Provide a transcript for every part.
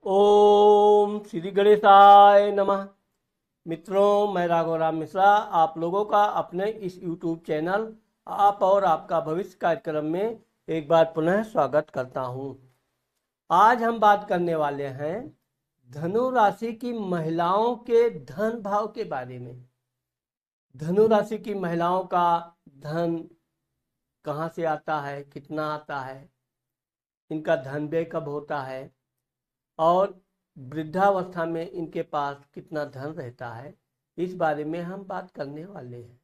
ओम श्री गणेशाय नमः। मित्रों, मैं राघव राम मिश्रा आप लोगों का अपने इस YouTube चैनल आप और आपका भविष्य कार्यक्रम में एक बार पुनः स्वागत करता हूं। आज हम बात करने वाले हैं धनु राशि की महिलाओं के धन भाव के बारे में। धनु राशि की महिलाओं का धन कहाँ से आता है, कितना आता है, इनका धन व्यय कब होता है और वृद्धावस्था में इनके पास कितना धन रहता है, इस बारे में हम बात करने वाले हैं।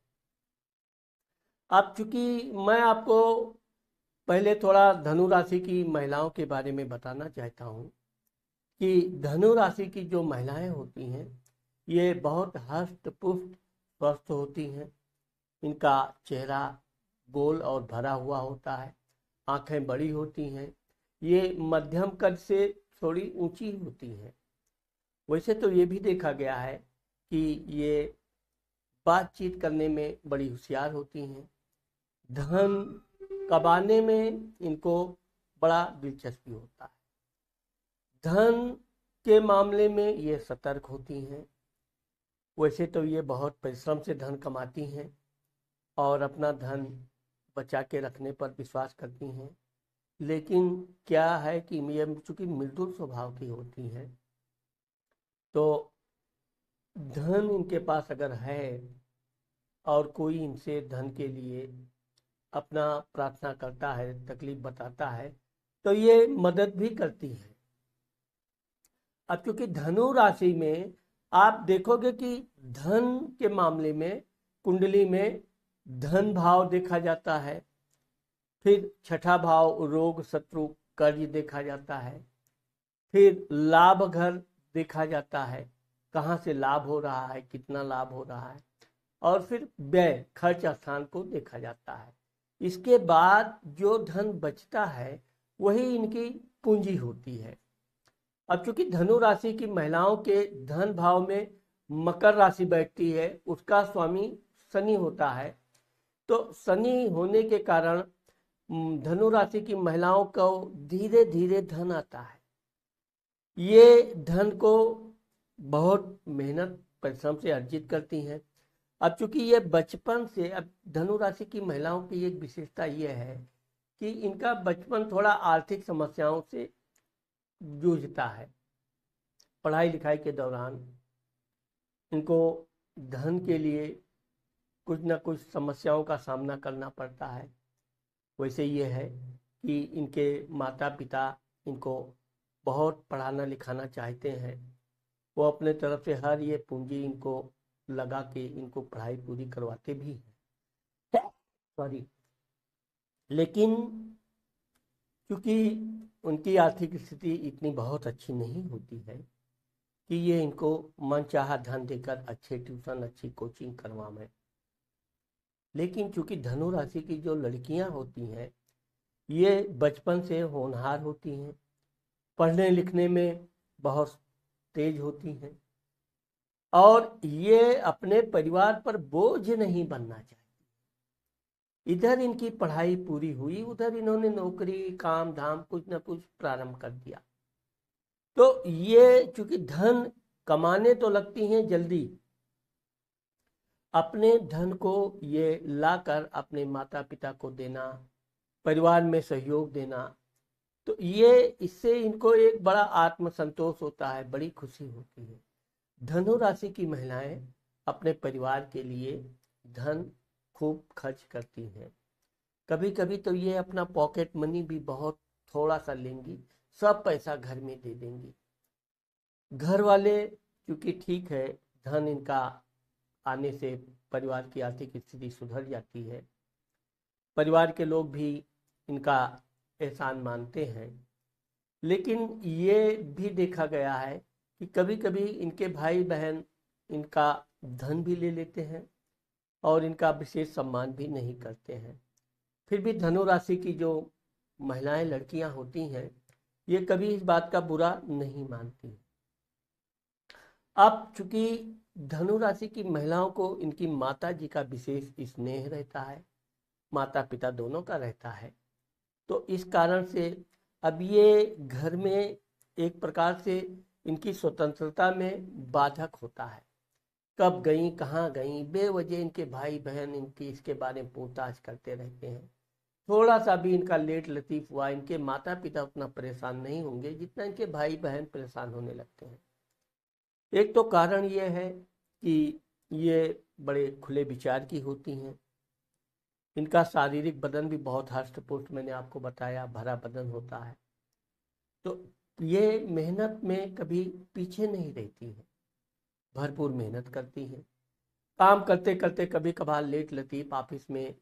अब चूंकि मैं आपको पहले थोड़ा धनु राशि की महिलाओं के बारे में बताना चाहता हूँ कि धनु राशि की जो महिलाएं होती हैं ये बहुत हष्ट पुष्ट स्वस्थ होती हैं। इनका चेहरा गोल और भरा हुआ होता है, आंखें बड़ी होती हैं, ये मध्यम कद से थोड़ी ऊंची होती हैं। वैसे तो ये भी देखा गया है कि ये बातचीत करने में बड़ी होशियार होती हैं। धन कमाने में इनको बड़ा दिलचस्पी होता है। धन के मामले में ये सतर्क होती हैं। वैसे तो ये बहुत परिश्रम से धन कमाती हैं और अपना धन बचा के रखने पर विश्वास करती हैं, लेकिन क्या है कि ये चूंकि मृदुल स्वभाव की होती हैं तो धन इनके पास अगर है और कोई इनसे धन के लिए अपना प्रार्थना करता है, तकलीफ बताता है, तो ये मदद भी करती है। अब क्योंकि धनु राशि में आप देखोगे कि धन के मामले में कुंडली में धन भाव देखा जाता है, फिर छठा भाव रोग शत्रु कर्ज देखा जाता है, फिर लाभ घर देखा जाता है, कहाँ से लाभ हो रहा है, कितना लाभ हो रहा है, और फिर व्यय खर्च स्थान को देखा जाता है। इसके बाद जो धन बचता है वही इनकी पूंजी होती है। अब चूंकि धनु राशि की महिलाओं के धन भाव में मकर राशि बैठती है, उसका स्वामी शनि होता है, तो शनि होने के कारण धनु राशि की महिलाओं को धीरे धीरे धन आता है। ये धन को बहुत मेहनत परिश्रम से अर्जित करती हैं। अब चूंकि ये बचपन से, अब धनु राशि की महिलाओं की एक विशेषता ये है कि इनका बचपन थोड़ा आर्थिक समस्याओं से जूझता है। पढ़ाई लिखाई के दौरान इनको धन के लिए कुछ न कुछ समस्याओं का सामना करना पड़ता है। वैसे ये है कि इनके माता पिता इनको बहुत पढ़ाना लिखाना चाहते हैं, वो अपने तरफ से हर ये पूंजी इनको लगा के इनको पढ़ाई पूरी करवाते भी हैं, सॉरी, लेकिन क्योंकि उनकी आर्थिक स्थिति इतनी बहुत अच्छी नहीं होती है कि ये इनको मनचाहा धन देकर अच्छे ट्यूशन, अच्छी कोचिंग करवाएं। लेकिन चूंकि धनु राशि की जो लड़कियां होती हैं ये बचपन से होनहार होती हैं, पढ़ने लिखने में बहुत तेज होती हैं और ये अपने परिवार पर बोझ नहीं बनना चाहती। इधर इनकी पढ़ाई पूरी हुई, उधर इन्होंने नौकरी काम धाम कुछ न कुछ प्रारंभ कर दिया। तो ये चूंकि धन कमाने तो लगती हैं जल्दी, अपने धन को ये लाकर अपने माता पिता को देना, परिवार में सहयोग देना, तो ये इससे इनको एक बड़ा आत्मसंतोष होता है, बड़ी खुशी होती है। धनु राशि की महिलाएं अपने परिवार के लिए धन खूब खर्च करती हैं। कभी कभी तो ये अपना पॉकेट मनी भी बहुत थोड़ा सा लेंगी, सब पैसा घर में दे देंगी। घर वाले क्योंकि ठीक है, धन इनका आने से परिवार की आर्थिक स्थिति सुधर जाती है, परिवार के लोग भी इनका एहसान मानते हैं। लेकिन ये भी देखा गया है कि कभी कभी इनके भाई बहन इनका धन भी ले लेते हैं और इनका विशेष सम्मान भी नहीं करते हैं। फिर भी धनु राशि की जो महिलाएं लड़कियां होती हैं ये कभी इस बात का बुरा नहीं मानती। अब चूंकि धनु राशि की महिलाओं को इनकी माता जी का विशेष स्नेह रहता है, माता पिता दोनों का रहता है, तो इस कारण से अब ये घर में एक प्रकार से इनकी स्वतंत्रता में बाधक होता है। कब गई, कहाँ गई, बेवजह इनके भाई बहन इनकी इसके बारे में पूछताछ करते रहते हैं। थोड़ा सा भी इनका लेट लतीफ हुआ, इनके माता पिता उतना परेशान नहीं होंगे जितना इनके भाई बहन परेशान होने लगते हैं। एक तो कारण ये है कि ये बड़े खुले विचार की होती हैं। इनका शारीरिक बदन भी बहुत हष्ट पुष्ट, मैंने आपको बताया, भरा बदन होता है। तो ये मेहनत में कभी पीछे नहीं रहती है, भरपूर मेहनत करती हैं। काम करते करते कभी कभार लेट लतीफ ऑफिस में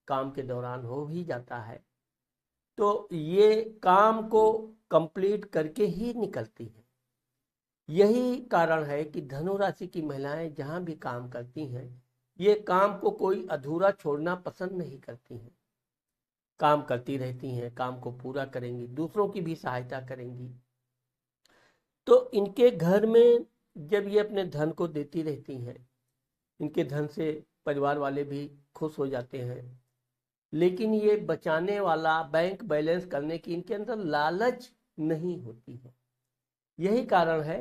काम के दौरान हो ही जाता है, तो ये काम को कंप्लीट करके ही निकलती है। यही कारण है कि धनु राशि की महिलाएं जहां भी काम करती हैं, ये काम को कोई अधूरा छोड़ना पसंद नहीं करती हैं। काम करती रहती हैं, काम को पूरा करेंगी, दूसरों की भी सहायता करेंगी। तो इनके घर में जब ये अपने धन को देती रहती हैं, इनके धन से परिवार वाले भी खुश हो जाते हैं। लेकिन ये बचाने वाला, बैंक बैलेंस करने की इनके अंदर लालच नहीं होती है। यही कारण है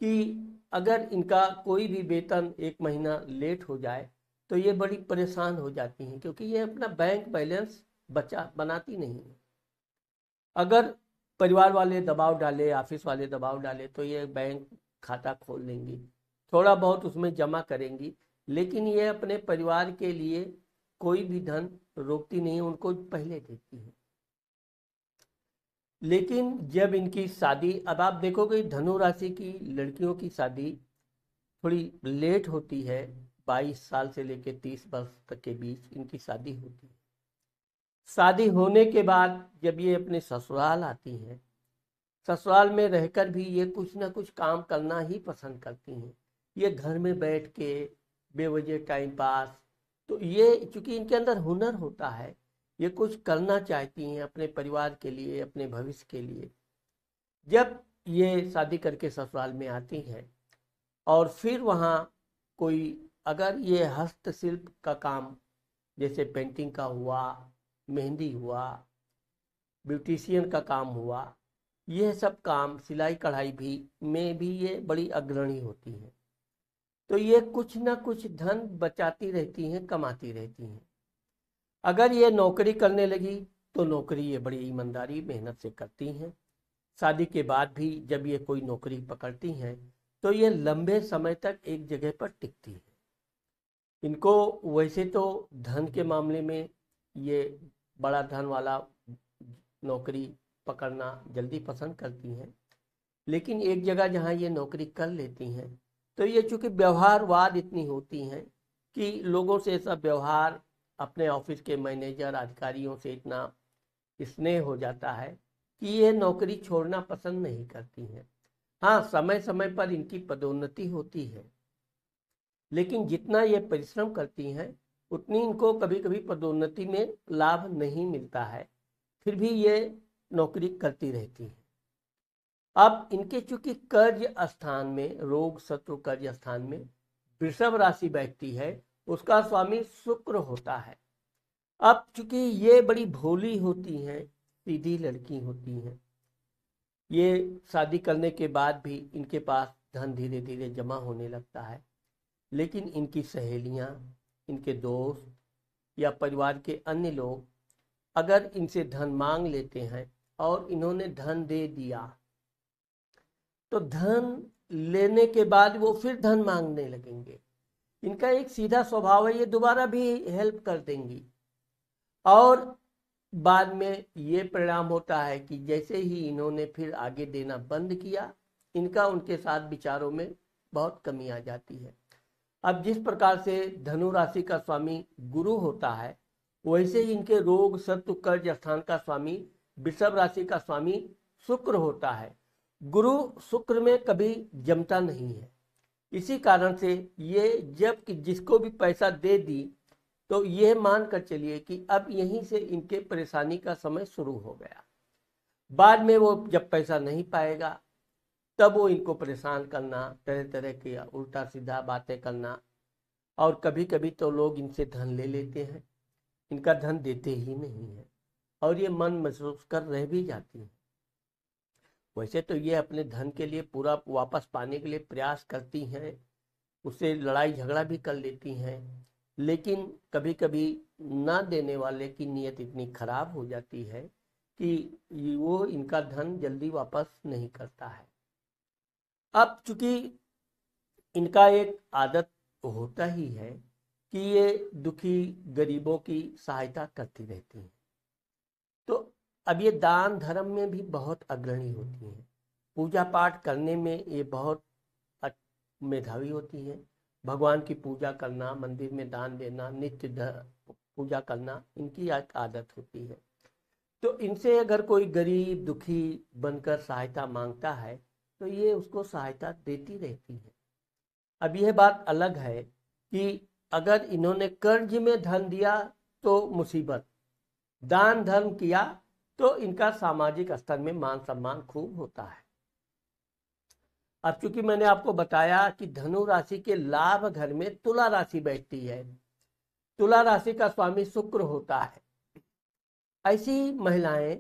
कि अगर इनका कोई भी वेतन एक महीना लेट हो जाए तो ये बड़ी परेशान हो जाती हैं, क्योंकि ये अपना बैंक बैलेंस बनाती नहीं है। अगर परिवार वाले दबाव डाले, ऑफिस वाले दबाव डाले, तो ये बैंक खाता खोल लेंगी, थोड़ा बहुत उसमें जमा करेंगी, लेकिन ये अपने परिवार के लिए कोई भी धन रोकती नहीं है, उनको पहले देती है। लेकिन जब इनकी शादी, अब आप देखोगे धनु राशि की लड़कियों की शादी थोड़ी लेट होती है, 22 साल से लेकर 30 वर्ष तक के बीच इनकी शादी होती है। शादी होने के बाद जब ये अपने ससुराल आती हैं, ससुराल में रहकर भी ये कुछ ना कुछ काम करना ही पसंद करती हैं। ये घर में बैठ के बेवजह टाइम पास, तो ये चूंकि इनके अंदर हुनर होता है, ये कुछ करना चाहती हैं अपने परिवार के लिए, अपने भविष्य के लिए। जब ये शादी करके ससुराल में आती हैं और फिर वहाँ कोई, अगर ये हस्तशिल्प का काम जैसे पेंटिंग का हुआ, मेहंदी हुआ, ब्यूटिशियन का काम हुआ, यह सब काम, सिलाई कढ़ाई भी में भी ये बड़ी अग्रणी होती हैं। तो ये कुछ ना कुछ धन बचाती रहती हैं, कमाती रहती हैं। अगर ये नौकरी करने लगी तो नौकरी ये बड़ी ईमानदारी मेहनत से करती हैं। शादी के बाद भी जब ये कोई नौकरी पकड़ती हैं तो ये लंबे समय तक एक जगह पर टिकती है। इनको वैसे तो धन के मामले में ये बड़ा धन वाला नौकरी पकड़ना जल्दी पसंद करती हैं, लेकिन एक जगह जहाँ ये नौकरी कर लेती हैं तो ये चूँकि व्यवहारवाद इतनी होती हैं कि लोगों से ऐसा व्यवहार, अपने ऑफिस के मैनेजर अधिकारियों से इतना स्नेह हो जाता है कि ये नौकरी छोड़ना पसंद नहीं करती हैं। हाँ, समय समय पर इनकी पदोन्नति होती है, लेकिन जितना ये परिश्रम करती हैं उतनी इनको कभी कभी पदोन्नति में लाभ नहीं मिलता है, फिर भी ये नौकरी करती रहती है। अब इनके चूंकि कर्ज स्थान में, रोग शत्रु कर्ज स्थान में वृषभ राशि बैठती है, उसका स्वामी शुक्र होता है। अब चूंकि ये बड़ी भोली होती हैं, सीधी लड़की होती हैं, ये शादी करने के बाद भी इनके पास धन धीरे धीरे जमा होने लगता है, लेकिन इनकी सहेलियां, इनके दोस्त या परिवार के अन्य लोग अगर इनसे धन मांग लेते हैं और इन्होंने धन दे दिया, तो धन लेने के बाद वो फिर धन मांगने लगेंगे। इनका एक सीधा स्वभाव है, ये दोबारा भी हेल्प कर देंगी, और बाद में ये परिणाम होता है कि जैसे ही इन्होंने फिर आगे देना बंद किया, इनका उनके साथ विचारों में बहुत कमी आ जाती है। अब जिस प्रकार से धनु राशि का स्वामी गुरु होता है, वैसे ही इनके रोग शत्रु कर्ज स्थान का स्वामी वृषभ राशि का स्वामी शुक्र होता है। गुरु शुक्र में कभी जमता नहीं है, इसी कारण से ये जब कि जिसको भी पैसा दे दी तो ये मान कर चलिए कि अब यहीं से इनके परेशानी का समय शुरू हो गया। बाद में वो जब पैसा नहीं पाएगा तब वो इनको परेशान करना, तरह तरह की उल्टा सीधा बातें करना, और कभी कभी तो लोग इनसे धन ले लेते हैं, इनका धन देते ही नहीं है, और ये मन महसूस कर रह भी जाती है। वैसे तो ये अपने धन के लिए पूरा वापस पाने के लिए प्रयास करती हैं, उससे लड़ाई झगड़ा भी कर लेती हैं, लेकिन कभी कभी ना देने वाले की नीयत इतनी खराब हो जाती है कि वो इनका धन जल्दी वापस नहीं करता है। अब चूंकि इनका एक आदत होता ही है कि ये दुखी गरीबों की सहायता करती रहती हैं, तो अब ये दान धर्म में भी बहुत अग्रणी होती हैं, पूजा पाठ करने में ये बहुत मेधावी होती हैं। भगवान की पूजा करना, मंदिर में दान देना, नित्य पूजा करना इनकी आदत होती है। तो इनसे अगर कोई गरीब दुखी बनकर सहायता मांगता है तो ये उसको सहायता देती रहती है। अब यह बात अलग है कि अगर इन्होंने कर्ज में धन दिया तो मुसीबत, दान धर्म किया तो इनका सामाजिक स्तर में मान सम्मान खूब होता है। अब चूंकि मैंने आपको बताया कि धनु राशि के लाभ घर में तुला राशि बैठती है, तुला राशि का स्वामी शुक्र होता है। ऐसी महिलाएं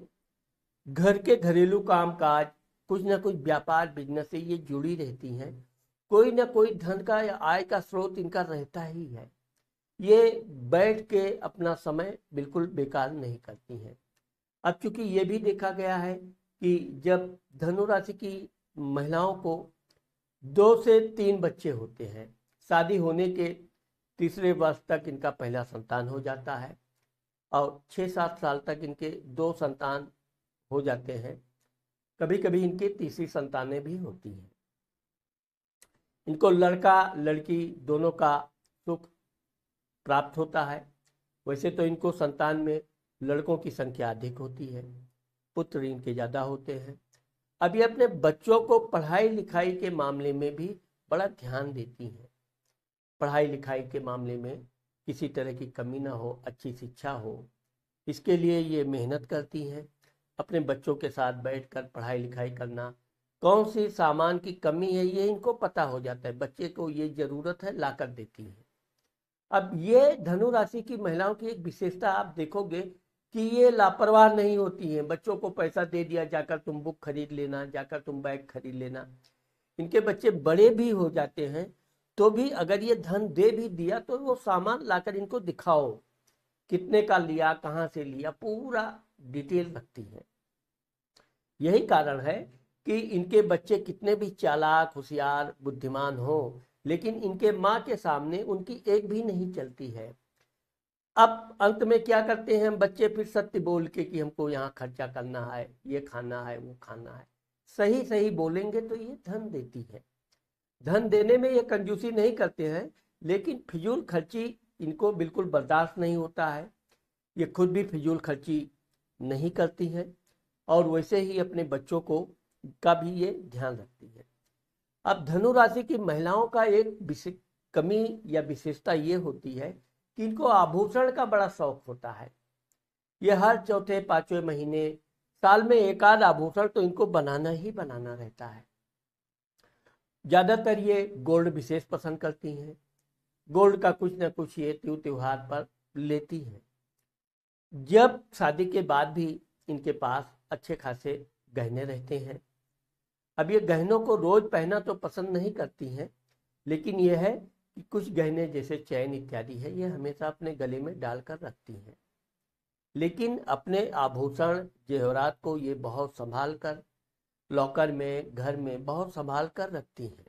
घर के घरेलू कामकाज, कुछ ना कुछ व्यापार बिजनेस से ये जुड़ी रहती हैं, कोई ना कोई धन का या आय का स्रोत इनका रहता ही है। ये बैठ के अपना समय बिल्कुल बेकार नहीं करती हैं। अब चूंकि ये भी देखा गया है कि जब धनु राशि की महिलाओं को 2 से 3 बच्चे होते हैं, शादी होने के तीसरे वर्ष तक इनका पहला संतान हो जाता है और 6-7 साल तक इनके 2 संतान हो जाते हैं, कभी कभी इनकी तीसरी संतानें भी होती हैं। इनको लड़का लड़की दोनों का सुख प्राप्त होता है। वैसे तो इनको संतान में लड़कों की संख्या अधिक होती है, पुत्र इनके ज़्यादा होते हैं। अब ये अपने बच्चों को पढ़ाई लिखाई के मामले में भी बड़ा ध्यान देती हैं। पढ़ाई लिखाई के मामले में किसी तरह की कमी ना हो, अच्छी शिक्षा हो, इसके लिए ये मेहनत करती हैं। अपने बच्चों के साथ बैठकर पढ़ाई लिखाई करना, कौन सी सामान की कमी है ये इनको पता हो जाता है, बच्चे को ये ज़रूरत है ला कर देती हैं। अब ये धनु राशि की महिलाओं की एक विशेषता आप देखोगे कि ये लापरवाह नहीं होती हैं। बच्चों को पैसा दे दिया, जाकर तुम बुक खरीद लेना, जाकर तुम बैग खरीद लेना। इनके बच्चे बड़े भी हो जाते हैं तो भी अगर ये धन दे भी दिया तो वो सामान लाकर इनको दिखाओ, कितने का लिया, कहाँ से लिया, पूरा डिटेल रखती है। यही कारण है कि इनके बच्चे कितने भी चालाक, होशियार, बुद्धिमान हो, लेकिन इनके माँ के सामने उनकी एक भी नहीं चलती है। अब अंत में क्या करते हैं बच्चे, फिर सत्य बोल के कि हमको यहाँ खर्चा करना है, ये खाना है, वो खाना है, सही सही बोलेंगे तो ये धन देती है। धन देने में ये कंजूसी नहीं करते हैं, लेकिन फिजूल खर्ची इनको बिल्कुल बर्दाश्त नहीं होता है। ये खुद भी फिजूल खर्ची नहीं करती हैं और वैसे ही अपने बच्चों को का भी ये ध्यान रखती है। अब धनु राशि की महिलाओं का एक कमी या विशेषता ये होती है कि इनको आभूषण का बड़ा शौक होता है। ये हर चौथे पांचवें महीने, साल में एक आध आभूषण तो इनको बनाना ही बनाना रहता है। ज्यादातर ये गोल्ड विशेष पसंद करती हैं, गोल्ड का कुछ ना कुछ ये त्योहार पर लेती हैं। जब शादी के बाद भी इनके पास अच्छे खासे गहने रहते हैं। अब ये गहनों को रोज पहना तो पसंद नहीं करती हैं, लेकिन यह है कि कुछ गहने जैसे चैन इत्यादि है ये हमेशा अपने गले में डालकर रखती हैं। लेकिन अपने आभूषण जेवरात को ये बहुत संभाल कर लॉकर में, घर में बहुत संभाल कर रखती हैं।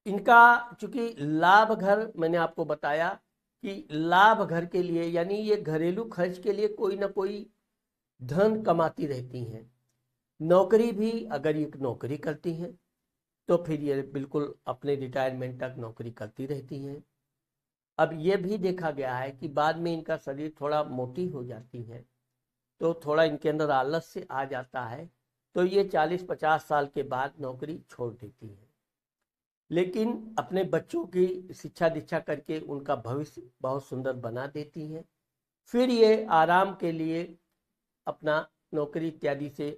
इनका चूंकि लाभ घर, मैंने आपको बताया कि लाभ घर के लिए यानी ये घरेलू खर्च के लिए कोई ना कोई धन कमाती रहती हैं। नौकरी भी अगर ये नौकरी करती हैं तो फिर ये बिल्कुल अपने रिटायरमेंट तक नौकरी करती रहती हैं। अब ये भी देखा गया है कि बाद में इनका शरीर थोड़ा मोटी हो जाती है तो थोड़ा इनके अंदर आलस्य आ जाता है, तो ये 40-50 साल के बाद नौकरी छोड़ देती है। लेकिन अपने बच्चों की शिक्षा दीक्षा करके उनका भविष्य बहुत सुंदर बना देती हैं। फिर ये आराम के लिए अपना नौकरी इत्यादि से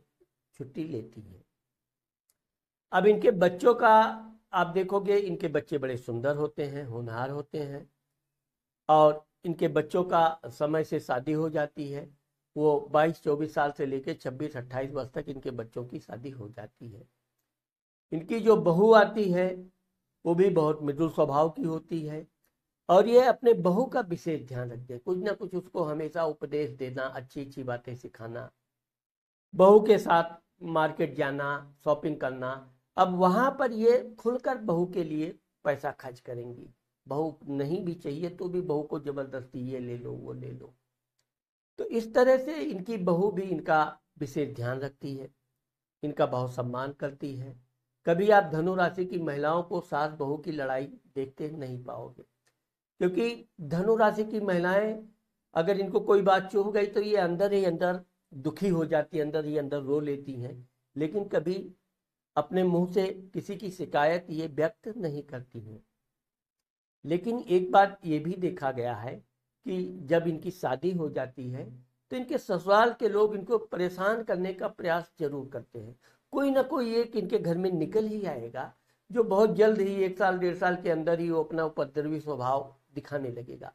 छुट्टी लेती है। अब इनके बच्चों का आप देखोगे, इनके बच्चे बड़े सुंदर होते हैं, होनहार होते हैं और इनके बच्चों का समय से शादी हो जाती है। वो 22-24 साल से लेकर 26-28 वर्ष तक इनके बच्चों की शादी हो जाती है। इनकी जो बहू आती है वो भी बहुत मृदुल स्वभाव की होती है और ये अपने बहू का विशेष ध्यान रखते हैं, कुछ ना कुछ उसको हमेशा उपदेश देना, अच्छी अच्छी बातें सिखाना, बहू के साथ मार्केट जाना, शॉपिंग करना। अब वहां पर ये खुलकर बहू के लिए पैसा खर्च करेंगी। बहू नहीं भी चाहिए तो भी बहू को जबरदस्ती ये ले लो वो ले लो। तो इस तरह से इनकी बहू भी इनका विशेष ध्यान रखती है, इनका बहुत सम्मान करती है। कभी आप धनु राशि की महिलाओं को सास बहू की लड़ाई देखते नहीं पाओगे, क्योंकि धनु राशि की महिलाएं अगर इनको कोई बात चुभ गई तो ये अंदर ही अंदर दुखी हो जाती है, अंदर ही अंदर रो लेती हैं, लेकिन कभी अपने मुंह से किसी की शिकायत ये व्यक्त नहीं करती हैं। लेकिन एक बात ये भी देखा गया है कि जब इनकी शादी हो जाती है तो इनके ससुराल के लोग इनको परेशान करने का प्रयास जरूर करते हैं। कोई ना कोई एक इनके घर में निकल ही आएगा जो बहुत जल्द ही 1 साल 1.5 साल के अंदर ही वो अपना उपद्रवी स्वभाव दिखाने लगेगा।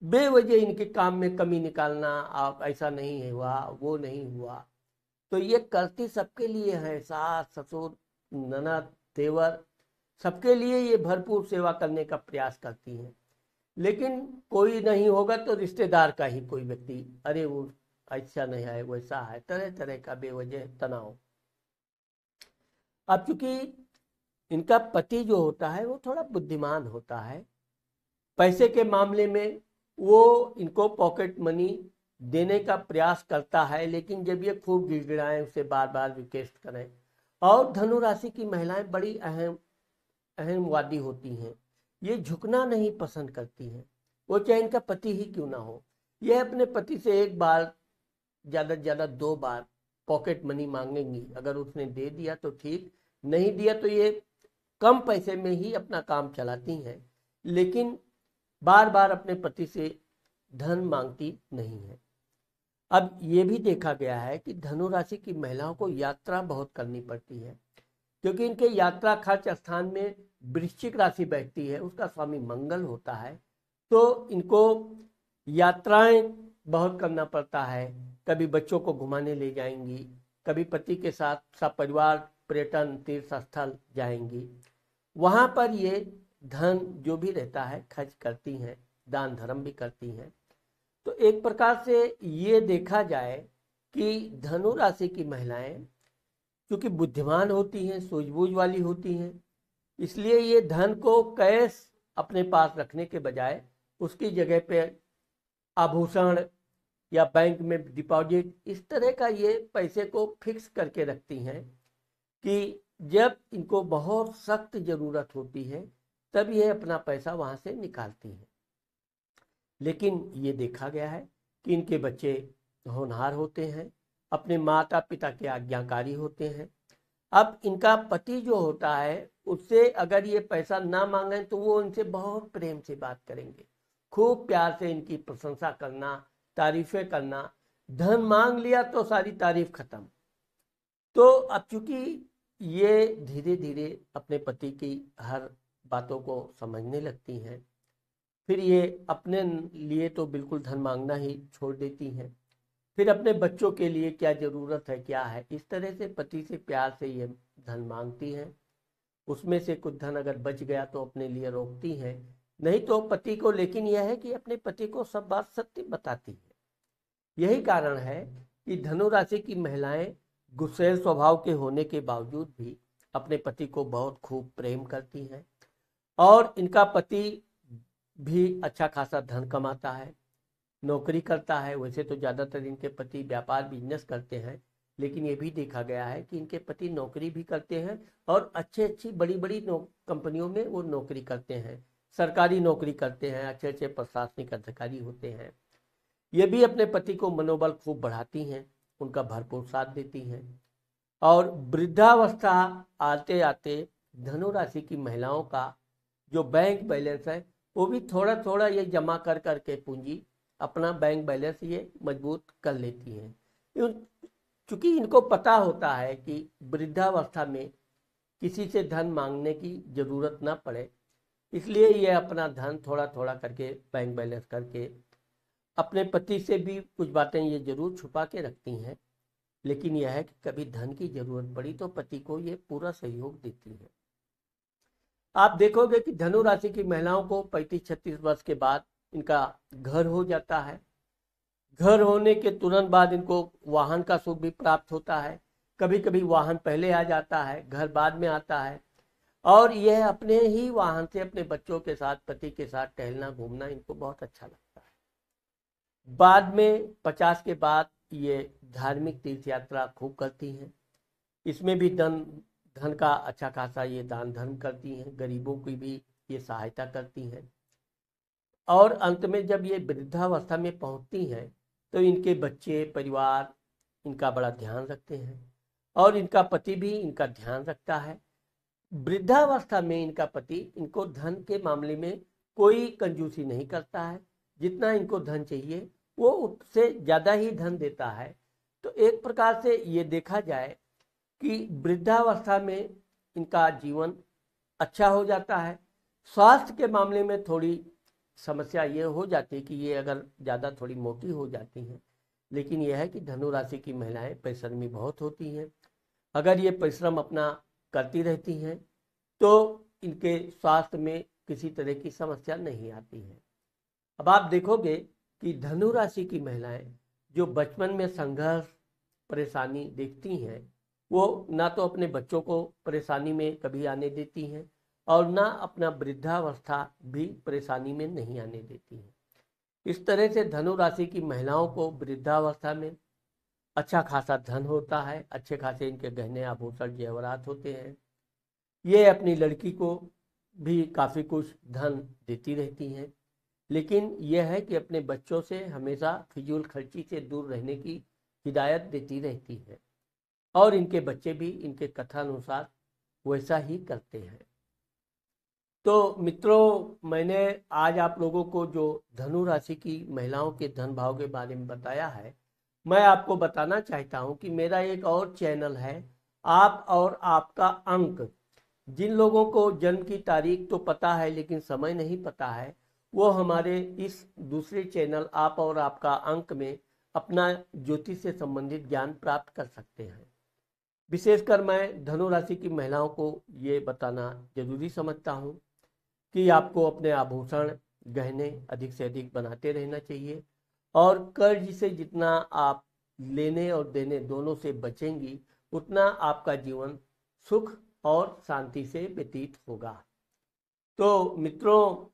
बेवजह इनके काम में कमी निकालना, आप ऐसा नहीं हुआ वो नहीं हुआ। तो ये करती सबके लिए है, सास ससुर ननद देवर सबके लिए ये भरपूर सेवा करने का प्रयास करती हैं। लेकिन कोई नहीं होगा तो रिश्तेदार का ही कोई व्यक्ति, अरे वो ऐसा नहीं है वैसा है, तरह तरह का बेवजह तनाव। अब चूंकि इनका पति जो होता है वो थोड़ा बुद्धिमान होता है, पैसे के मामले में वो इनको पॉकेट मनी देने का प्रयास करता है, लेकिन जब ये खूब गिड़गिड़ाएं, उसे बार बार रिक्वेस्ट करें। और धनु राशि की महिलाएं बड़ी अहमवादी होती हैं, ये झुकना नहीं पसंद करती हैं, वो चाहे इनका पति ही क्यों ना हो। यह अपने पति से एक बार ज़्यादा से ज़्यादा 2 बार पॉकेट मनी मांगेंगी, अगर उसने दे दिया तो ठीक, नहीं दिया तो ये कम पैसे में ही अपना काम चलाती हैं, लेकिन बार बार अपने पति से धन मांगती नहीं है। अब ये भी देखा गया है कि धनु राशि की महिलाओं को यात्रा बहुत करनी पड़ती है, क्योंकि इनके यात्रा खर्च स्थान में वृश्चिक राशि बैठती है, उसका स्वामी मंगल होता है, तो इनको यात्राएं बहुत करना पड़ता है। कभी बच्चों को घुमाने ले जाएंगी, कभी पति के साथ सपरिवार पर्यटन तीर्थ स्थल जाएंगी, वहां पर ये धन जो भी रहता है खर्च करती हैं, दान धर्म भी करती हैं। तो एक प्रकार से ये देखा जाए कि धनु राशि की महिलाएं क्योंकि बुद्धिमान होती हैं, सूझबूझ वाली होती हैं, इसलिए ये धन को कैश अपने पास रखने के बजाय उसकी जगह पे आभूषण या बैंक में डिपॉजिट, इस तरह का ये पैसे को फिक्स करके रखती हैं कि जब इनको बहुत सख्त जरूरत होती है तब ये अपना पैसा वहां से निकालती हैं। लेकिन ये देखा गया है कि इनके बच्चे होनहार होते हैं, अपने माता पिता के आज्ञाकारी होते हैं। अब इनका पति जो होता है उससे अगर ये पैसा ना मांगे तो वो इनसे बहुत प्रेम से बात करेंगे, खूब प्यार से इनकी प्रशंसा करना, तारीफें करना। धन मांग लिया तो सारी तारीफ खत्म। तो अब चूंकि ये धीरे धीरे अपने पति की हर बातों को समझने लगती हैं, फिर ये अपने लिए तो बिल्कुल धन मांगना ही छोड़ देती हैं, फिर अपने बच्चों के लिए क्या ज़रूरत है क्या है, इस तरह से पति से प्यार से ये धन मांगती हैं। उसमें से कुछ धन अगर बच गया तो अपने लिए रोकती हैं, नहीं तो पति को। लेकिन यह है कि अपने पति को सब बात सत्य बताती है। यही कारण है कि धनु राशि की महिलाएं गुस्सैल स्वभाव के होने के बावजूद भी अपने पति को बहुत खूब प्रेम करती हैं, और इनका पति भी अच्छा खासा धन कमाता है, नौकरी करता है। वैसे तो ज़्यादातर इनके पति व्यापार बिजनेस करते हैं, लेकिन ये भी देखा गया है कि इनके पति नौकरी भी करते हैं और अच्छी बड़ी बड़ी कंपनियों में वो नौकरी करते हैं, सरकारी नौकरी करते हैं, अच्छे प्रशासनिक अधिकारी होते हैं। ये भी अपने पति को मनोबल खूब बढ़ाती हैं, उनका भरपूर साथ देती हैं। और वृद्धावस्था आते आते धनु राशि की महिलाओं का जो बैंक बैलेंस है वो भी थोड़ा थोड़ा ये जमा कर करके पूंजी अपना बैंक बैलेंस ये मजबूत कर लेती हैं। क्योंकि इनको पता होता है कि वृद्धावस्था में किसी से धन मांगने की जरूरत ना पड़े, इसलिए ये अपना धन थोड़ा थोड़ा करके बैंक बैलेंस करके अपने पति से भी कुछ बातें ये जरूर छुपा के रखती हैं, लेकिन यह है कि कभी धन की जरूरत पड़ी तो पति को ये पूरा सहयोग देती है। आप देखोगे कि धनु राशि की महिलाओं को 35-36 वर्ष के बाद इनका घर हो जाता है। घर होने के तुरंत बाद इनको वाहन का सुख भी प्राप्त होता है। कभी कभी वाहन पहले आ जाता है, घर बाद में आता है। और यह अपने ही वाहन से अपने बच्चों के साथ, पति के साथ टहलना घूमना इनको बहुत अच्छा लगता है। बाद में 50 के बाद ये धार्मिक तीर्थ यात्रा खूब करती हैं। इसमें भी धन का अच्छा खासा ये दान धर्म करती हैं, गरीबों की भी ये सहायता करती हैं। और अंत में जब ये वृद्धावस्था में पहुंचती हैं तो इनके बच्चे, परिवार इनका बड़ा ध्यान रखते हैं और इनका पति भी इनका ध्यान रखता है। वृद्धावस्था में इनका पति इनको धन के मामले में कोई कंजूसी नहीं करता है। जितना इनको धन चाहिए वो उससे ज़्यादा ही धन देता है। तो एक प्रकार से ये देखा जाए कि वृद्धावस्था में इनका जीवन अच्छा हो जाता है। स्वास्थ्य के मामले में थोड़ी समस्या ये हो जाती है कि ये अगर ज़्यादा थोड़ी मोटी हो जाती हैं, लेकिन यह है कि धनु राशि की महिलाएं परिश्रमी बहुत होती हैं। अगर ये परिश्रम अपना करती रहती हैं तो इनके स्वास्थ्य में किसी तरह की समस्या नहीं आती है। अब आप देखोगे कि धनु राशि की महिलाएं जो बचपन में संघर्ष, परेशानी देखती हैं, वो ना तो अपने बच्चों को परेशानी में कभी आने देती हैं और ना अपना वृद्धावस्था भी परेशानी में नहीं आने देती हैं। इस तरह से धनु राशि की महिलाओं को वृद्धावस्था में अच्छा खासा धन होता है, अच्छे खासे इनके गहने आभूषण जेवरात होते हैं। ये अपनी लड़की को भी काफ़ी कुछ धन देती रहती हैं, लेकिन यह है कि अपने बच्चों से हमेशा फिजूल खर्ची से दूर रहने की हिदायत देती रहती है और इनके बच्चे भी इनके कथानुसार वैसा ही करते हैं। तो मित्रों, मैंने आज आप लोगों को जो धनु राशि की महिलाओं के धन भाव के बारे में बताया है, मैं आपको बताना चाहता हूं कि मेरा एक और चैनल है, आप और आपका अंक। जिन लोगों को जन्म की तारीख तो पता है लेकिन समय नहीं पता है, वो हमारे इस दूसरे चैनल आप और आपका अंक में अपना ज्योतिष से संबंधित ज्ञान प्राप्त कर सकते हैं। विशेषकर मैं धनु राशि की महिलाओं को ये बताना जरूरी समझता हूँ कि आपको अपने आभूषण, गहने अधिक से अधिक बनाते रहना चाहिए और कर्ज से जितना आप लेने और देने दोनों से बचेंगी, उतना आपका जीवन सुख और शांति से व्यतीत होगा। तो मित्रों,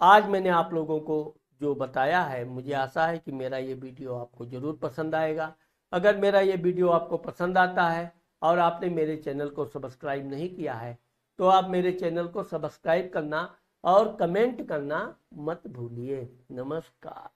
आज मैंने आप लोगों को जो बताया है, मुझे आशा है कि मेरा ये वीडियो आपको ज़रूर पसंद आएगा। अगर मेरा ये वीडियो आपको पसंद आता है और आपने मेरे चैनल को सब्सक्राइब नहीं किया है तो आप मेरे चैनल को सब्सक्राइब करना और कमेंट करना मत भूलिए। नमस्कार।